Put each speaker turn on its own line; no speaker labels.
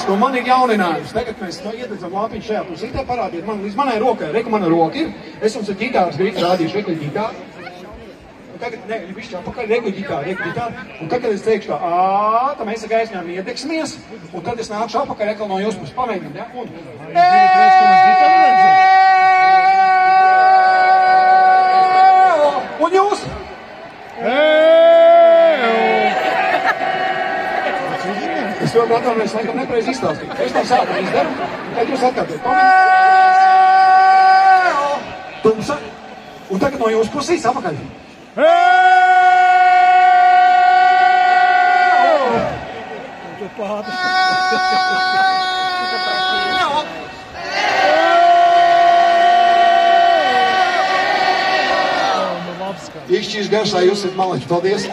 Un man ir jauninājums. Tagad mēs iededzam lampiņu šajā pusītē, parādiet man līdz manai rokai. Reku mana roka ir. Es jums ar ģitāras grību rādīšu, reku ģitāru. Un tagad, ne, bišķi apakaļ, reku ģitāru. Un tad, kad es teikšu tā, tad mēs ar gaismām iedegsimies. Un tad es nākšu apakaļ, reku no jūsu puses pamēģināt, ja? Un jūs? Es vēl atvainojos, laikam nepreiz izstāstīju. Es tam sākumu izdaru, tad jūs atkārtojat. Tumsa. Un tagad no jūsu pusīs apakaļ. Izšķīs garsā, jūs esat maleči. Paldies!